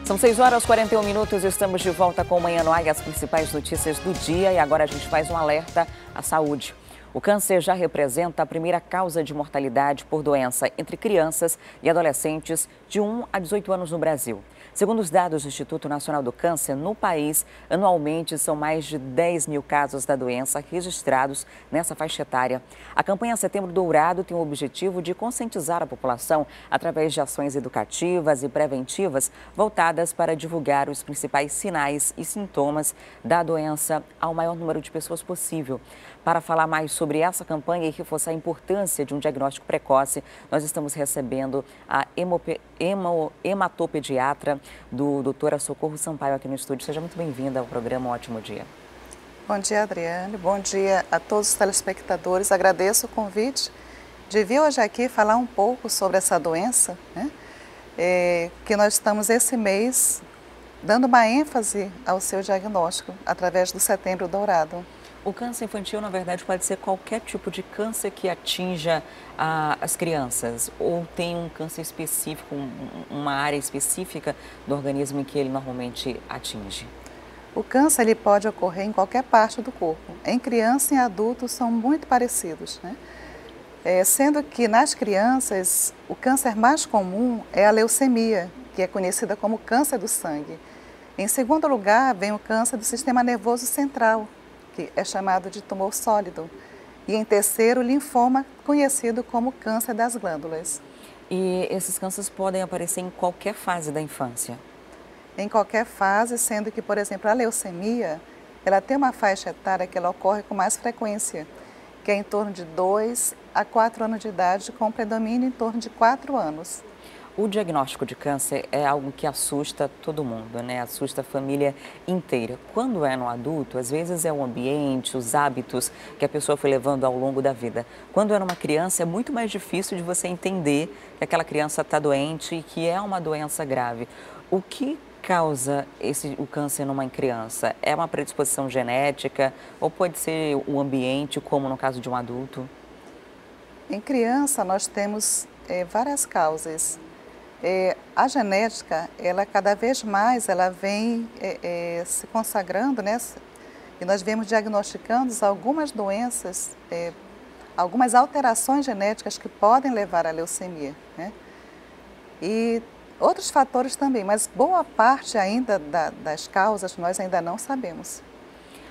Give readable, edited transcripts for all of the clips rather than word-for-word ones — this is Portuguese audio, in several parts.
São 6h41, estamos de volta com o Manhã no Ar e as principais notícias do dia. E agora a gente faz um alerta à saúde. O câncer já representa a primeira causa de mortalidade por doença entre crianças e adolescentes de 1 a 18 anos no Brasil. Segundo os dados do Instituto Nacional do Câncer, no país, anualmente são mais de 10 mil casos da doença registrados nessa faixa etária. A campanha Setembro Dourado tem o objetivo de conscientizar a população através de ações educativas e preventivas voltadas para divulgar os principais sinais e sintomas da doença ao maior número de pessoas possível. Para falar mais sobre essa campanha e reforçar a importância de um diagnóstico precoce, nós estamos recebendo a hematopediatra do doutora Socorro Sampaio aqui no estúdio. Seja muito bem-vinda ao programa Ótimo Dia. Bom dia, Adriane. Bom dia a todos os telespectadores. Agradeço o convite de vir hoje aqui falar um pouco sobre essa doença, né? Que nós estamos esse mês dando uma ênfase ao seu diagnóstico através do Setembro Dourado. O câncer infantil, na verdade, pode ser qualquer tipo de câncer que atinja as crianças, ou tem um câncer específico, uma área específica do organismo em que ele normalmente atinge? O câncer ele pode ocorrer em qualquer parte do corpo. Em criança e em adultos são muito parecidos, né? Sendo que nas crianças o câncer mais comum é a leucemia, que é conhecida como câncer do sangue. Em segundo lugar vem o câncer do sistema nervoso central, que é chamado de tumor sólido. E em terceiro, o linfoma, conhecido como câncer das glândulas. E esses cânceres podem aparecer em qualquer fase da infância? Em qualquer fase, sendo que, por exemplo, a leucemia, ela tem uma faixa etária que ela ocorre com mais frequência, que é em torno de 2 a 4 anos de idade, com predomínio em torno de 4 anos. O diagnóstico de câncer é algo que assusta todo mundo, né? Assusta a família inteira. Quando é no adulto, às vezes é o ambiente, os hábitos que a pessoa foi levando ao longo da vida. Quando é numa criança, é muito mais difícil de você entender que aquela criança está doente e que é uma doença grave. O que causa o câncer numa criança? É uma predisposição genética ou pode ser o ambiente, como no caso de um adulto? Em criança, nós temos várias causas. A genética, ela cada vez mais, ela vem se consagrando, né? E nós vemos diagnosticando algumas doenças, algumas alterações genéticas que podem levar à leucemia, né? E outros fatores também, mas boa parte ainda das causas nós ainda não sabemos.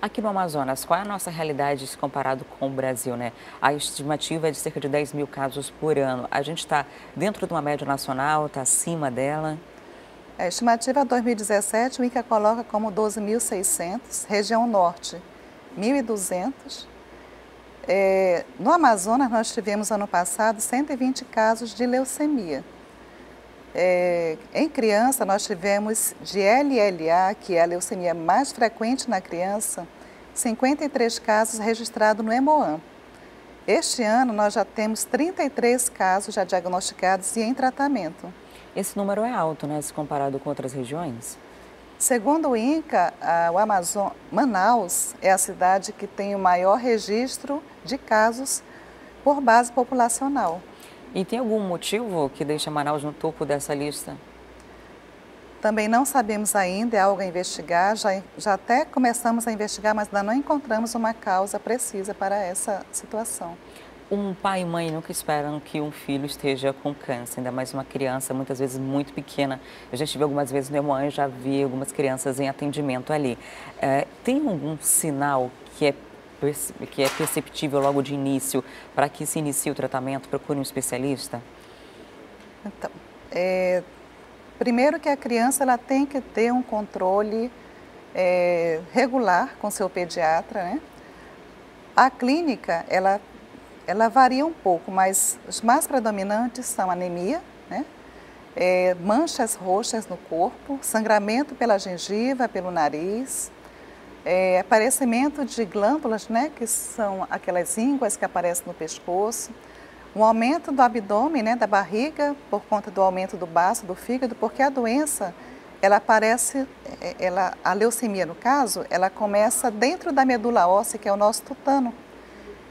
Aqui no Amazonas, qual é a nossa realidade se comparado com o Brasil, né? A estimativa é de cerca de 10 mil casos por ano. A gente está dentro de uma média nacional, está acima dela? A estimativa 2017, o INCA coloca como 12.600, região norte, 1.200. No Amazonas, nós tivemos ano passado 120 casos de leucemia. Em criança, nós tivemos de LLA, que é a leucemia mais frequente na criança, 53 casos registrados no Hemoam. Este ano, nós já temos 33 casos já diagnosticados e em tratamento. Esse número é alto, né, se comparado com outras regiões? Segundo o INCA, Manaus é a cidade que tem o maior registro de casos por base populacional. E tem algum motivo que deixa Manaus no topo dessa lista? Também não sabemos ainda, é algo a investigar, já até começamos a investigar, mas ainda não encontramos uma causa precisa para essa situação. Um pai e mãe nunca esperam que um filho esteja com câncer, ainda mais uma criança, muitas vezes muito pequena. Eu já estive algumas vezes no Hemoam, já vi algumas crianças em atendimento ali. Tem algum sinal que é perceptível logo de início para que se inicie o tratamento? Procure um especialista? Então, primeiro que a criança ela tem que ter um controle regular com seu pediatra, né? A clínica, ela varia um pouco, mas os mais predominantes são anemia, né? Manchas roxas no corpo, sangramento pela gengiva, pelo nariz, aparecimento de glândulas, né, que são aquelas ínguas que aparecem no pescoço, um aumento do abdômen, né, da barriga, por conta do aumento do baço, do fígado, porque a doença, ela aparece, a leucemia no caso, ela começa dentro da medula óssea, que é o nosso tutano.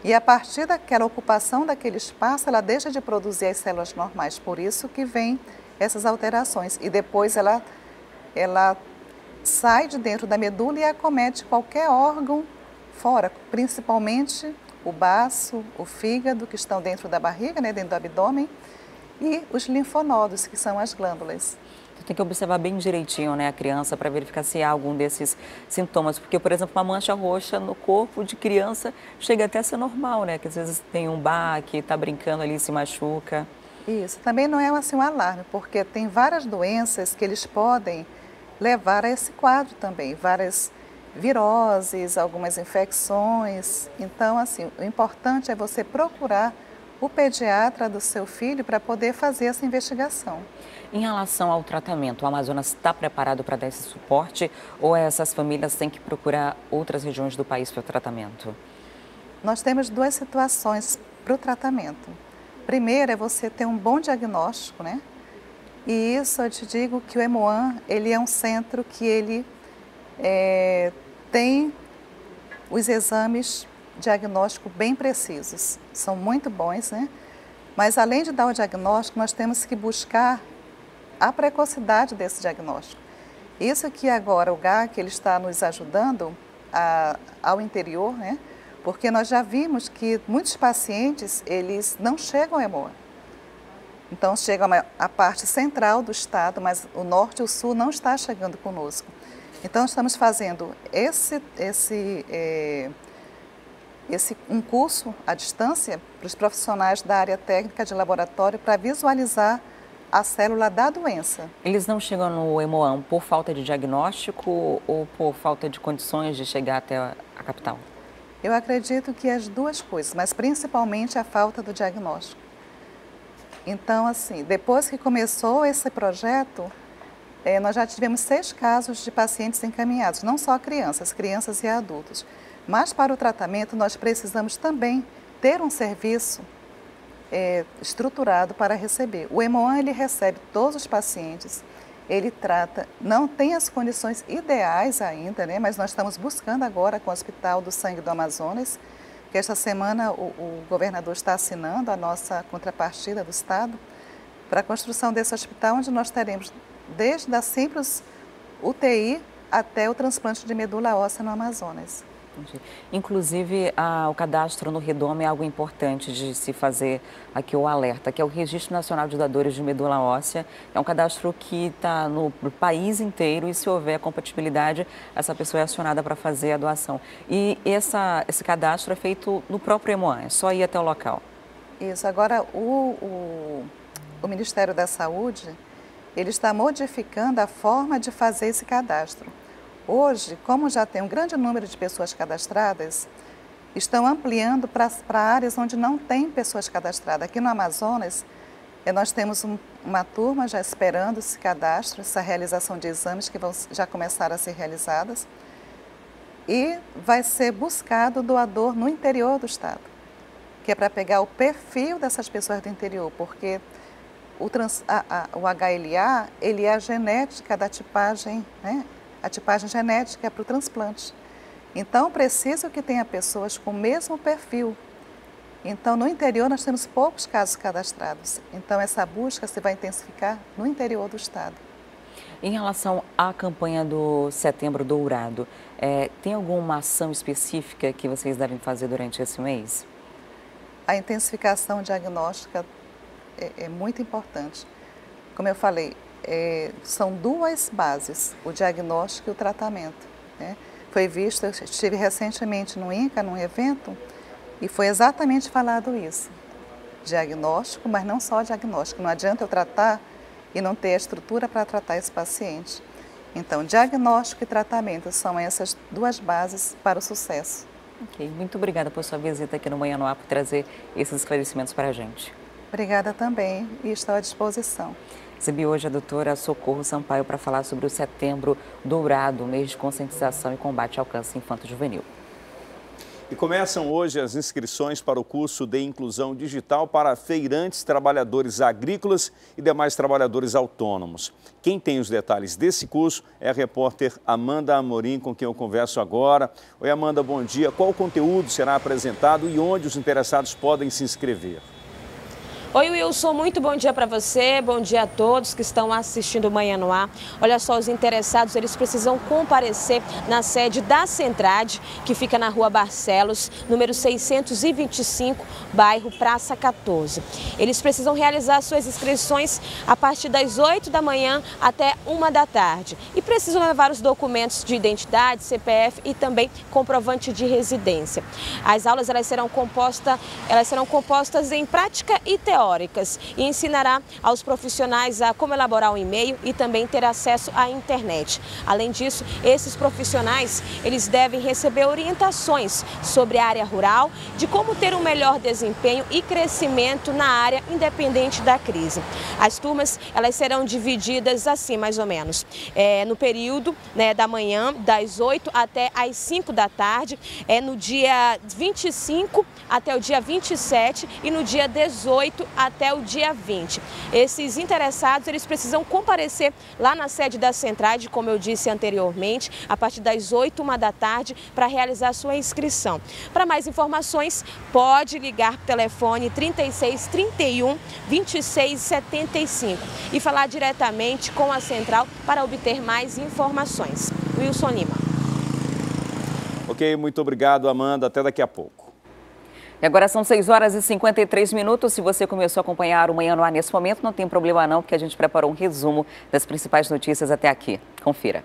E a partir daquela ocupação daquele espaço, ela deixa de produzir as células normais, por isso que vem essas alterações. E depois ela ela sai de dentro da medula e acomete qualquer órgão fora, principalmente o baço, o fígado, que estão dentro da barriga, né, dentro do abdômen, e os linfonodos, que são as glândulas. Tem que observar bem direitinho, né, a criança para verificar se há algum desses sintomas. Porque, por exemplo, uma mancha roxa no corpo de criança chega até a ser normal, né? Que às vezes tem um baque, está brincando ali, se machuca. Isso, também não é assim um alarme, porque tem várias doenças que eles podem levar a esse quadro também, várias viroses, algumas infecções. Então, assim, o importante é você procurar o pediatra do seu filho para poder fazer essa investigação. Em relação ao tratamento, o Amazonas está preparado para dar esse suporte ou essas famílias têm que procurar outras regiões do país para o tratamento? Nós temos duas situações para o tratamento. Primeiro é você ter um bom diagnóstico, né? E isso eu te digo que o Hemoan, ele é um centro que ele tem os exames diagnósticos bem precisos. São muito bons, né? Mas além de dar o diagnóstico, nós temos que buscar a precocidade desse diagnóstico. Isso que agora o GAC ele está nos ajudando ao interior, né? Porque nós já vimos que muitos pacientes, eles não chegam ao Hemoan. Então, chegam à parte central do estado, mas o norte e o sul não está chegando conosco. Então, estamos fazendo um curso à distância para os profissionais da área técnica de laboratório para visualizar a célula da doença. Eles não chegam no Hemoan por falta de diagnóstico ou por falta de condições de chegar até a capital? Eu acredito que as duas coisas, mas principalmente a falta do diagnóstico. Então, assim, depois que começou esse projeto, nós já tivemos 6 casos de pacientes encaminhados, não só crianças e adultos. Mas para o tratamento nós precisamos também ter um serviço estruturado para receber. O Hemoan ele recebe todos os pacientes, ele trata, não tem as condições ideais ainda, né? Mas nós estamos buscando agora com o Hospital do Sangue do Amazonas, que esta semana o governador está assinando a nossa contrapartida do Estado para a construção desse hospital, onde nós teremos desde a simples UTI até o transplante de medula óssea no Amazonas. Inclusive, o cadastro no REDOME é algo importante de se fazer aqui o alerta, que é o Registro Nacional de Dadores de Medula Óssea. É um cadastro que está no país inteiro e, se houver compatibilidade, essa pessoa é acionada para fazer a doação. E esse cadastro é feito no próprio Hemoan, é só ir até o local. Isso. Agora, o Ministério da Saúde, ele está modificando a forma de fazer esse cadastro. Hoje, como já tem um grande número de pessoas cadastradas, estão ampliando para áreas onde não tem pessoas cadastradas. Aqui no Amazonas, nós temos uma turma já esperando esse cadastro, essa realização de exames que já começaram a ser realizadas. E vai ser buscado doador no interior do estado, que é para pegar o perfil dessas pessoas do interior, porque o HLA, ele é a genética da tipagem, né? A tipagem genética é para o transplante. Então, preciso que tenha pessoas com o mesmo perfil. Então, no interior, nós temos poucos casos cadastrados. Então, essa busca se vai intensificar no interior do estado. Em relação à campanha do Setembro Dourado, tem alguma ação específica que vocês devem fazer durante esse mês? A intensificação diagnóstica é muito importante. Como eu falei, são duas bases, o diagnóstico e o tratamento, né? Foi visto, eu estive recentemente no INCA, num evento, e foi exatamente falado isso. Diagnóstico, mas não só diagnóstico. Não adianta eu tratar e não ter a estrutura para tratar esse paciente. Então, diagnóstico e tratamento são essas duas bases para o sucesso. Ok, muito obrigada por sua visita aqui no Manhã no Ar, por trazer esses esclarecimentos para a gente. Obrigada também e estou à disposição. Recebi hoje a doutora Socorro Sampaio para falar sobre o Setembro Dourado, mês de conscientização e combate ao câncer infanto-juvenil. E começam hoje as inscrições para o curso de inclusão digital para feirantes, trabalhadores agrícolas e demais trabalhadores autônomos. Quem tem os detalhes desse curso é a repórter Amanda Amorim, com quem eu converso agora. Oi, Amanda, bom dia. Qual conteúdo será apresentado e onde os interessados podem se inscrever? Oi, Wilson, muito bom dia para você, bom dia a todos que estão assistindo o Manhã no Ar. Olha só, os interessados, eles precisam comparecer na sede da Centrade, que fica na Rua Barcelos, número 625, bairro Praça 14. Eles precisam realizar suas inscrições a partir das 8 da manhã até 1 da tarde. E precisam levar os documentos de identidade, CPF e também comprovante de residência. As aulas elas serão compostas em prática e teórica. E ensinará aos profissionais a como elaborar um e-mail e também ter acesso à internet. Além disso, esses profissionais, eles devem receber orientações sobre a área rural, de como ter um melhor desempenho e crescimento na área independente da crise. As turmas, elas serão divididas assim, mais ou menos, no período da manhã, das 8 até as 5 da tarde, no dia 25 até o dia 27 e no dia 18 até o dia 20. Esses interessados, eles precisam comparecer lá na sede da Centrade, como eu disse anteriormente, a partir das 8, 1 da tarde, para realizar sua inscrição. Para mais informações, pode ligar para o telefone 36 31 26 75 e falar diretamente com a Central para obter mais informações. Wilson Lima. Ok, muito obrigado, Amanda. Até daqui a pouco. E agora são 6 horas e 53 minutos. Se você começou a acompanhar o Manhã no Ar nesse momento, não tem problema não, porque a gente preparou um resumo das principais notícias até aqui. Confira.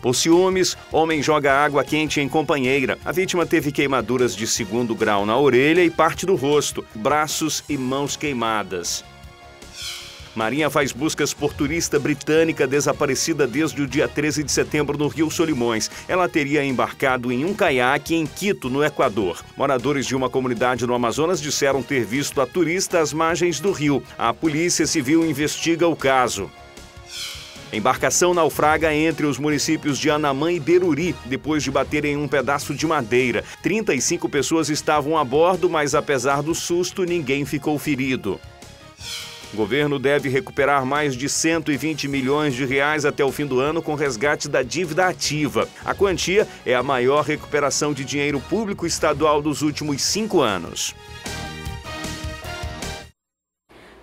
Por ciúmes, homem joga água quente em companheira. A vítima teve queimaduras de 2º grau na orelha e parte do rosto, braços e mãos queimadas. Marinha faz buscas por turista britânica desaparecida desde o dia 13 de setembro no Rio Solimões. Ela teria embarcado em um caiaque em Quito, no Equador. Moradores de uma comunidade no Amazonas disseram ter visto a turista às margens do rio. A Polícia Civil investiga o caso. Embarcação naufraga entre os municípios de Anamã e Beruri, depois de bater em um pedaço de madeira. 35 pessoas estavam a bordo, mas apesar do susto, ninguém ficou ferido. O governo deve recuperar mais de 120 milhões de reais até o fim do ano com resgate da dívida ativa. A quantia é a maior recuperação de dinheiro público estadual dos últimos 5 anos.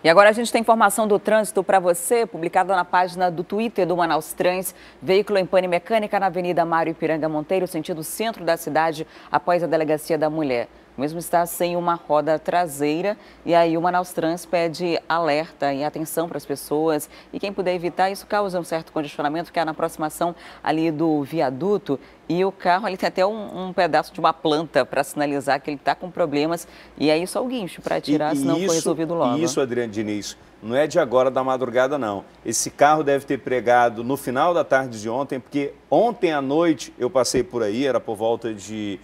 E agora a gente tem informação do trânsito para você, publicada na página do Twitter do Manaus Trans. Veículo em pane mecânica na Avenida Mário Ipiranga Monteiro, sentido centro da cidade, após a Delegacia da Mulher. O mesmo está sem uma roda traseira e aí o Manaus Trans pede alerta e atenção para as pessoas. E quem puder evitar, isso causa um certo congestionamento, que é na aproximação ali do viaduto. E o carro ali tem até um pedaço de uma planta para sinalizar que ele está com problemas. E aí só o guincho para tirar, se não for resolvido logo. Isso, Adriano Diniz, não é de agora da madrugada, não. Esse carro deve ter pregado no final da tarde de ontem, porque ontem à noite eu passei por aí, era por volta de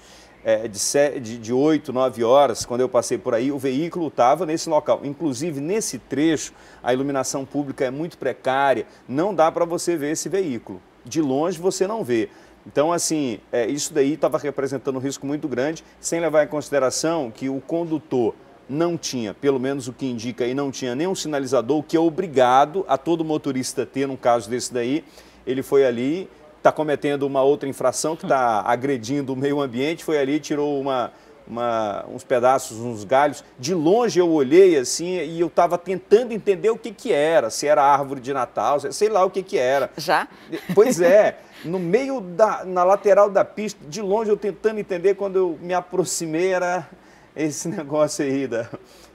8, 9 horas, quando eu passei por aí, o veículo estava nesse local. Inclusive, nesse trecho, a iluminação pública é muito precária, não dá para você ver esse veículo. De longe você não vê. Então, assim, isso daí estava representando um risco muito grande, sem levar em consideração que o condutor não tinha, pelo menos o que indica aí, não tinha nenhum sinalizador, o que é obrigado a todo motorista ter num caso desse daí. Ele foi ali, está cometendo uma outra infração, que está agredindo o meio ambiente, foi ali, tirou uns pedaços, uns galhos. De longe eu olhei assim e eu estava tentando entender o que era, se era árvore de Natal, sei lá o que era. Já? Pois é, no meio na lateral da pista, de longe eu tentando entender, quando eu me aproximei era esse negócio aí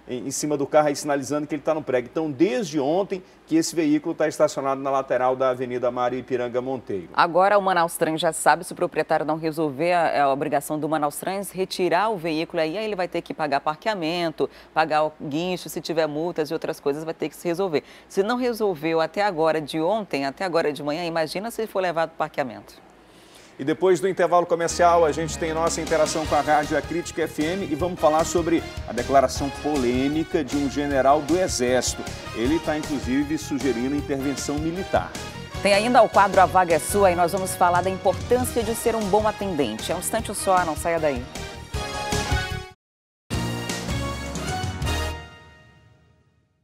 em cima do carro, aí sinalizando que ele está no prego. Então, desde ontem que esse veículo está estacionado na lateral da Avenida Mário Ipiranga Monteiro. Agora o Manaus Trans já sabe, se o proprietário não resolver, a obrigação do Manaus Trans retirar o veículo aí ele vai ter que pagar parqueamento, pagar o guincho, se tiver multas e outras coisas vai ter que se resolver. Se não resolveu até agora de ontem, até agora de manhã, imagina se for levado para o parqueamento. E depois do intervalo comercial, a gente tem nossa interação com a Rádio Acrítica FM e vamos falar sobre a declaração polêmica de um general do Exército. Ele está, inclusive, sugerindo intervenção militar. Tem ainda o quadro A Vaga é Sua e nós vamos falar da importância de ser um bom atendente. É um instante só, não saia daí.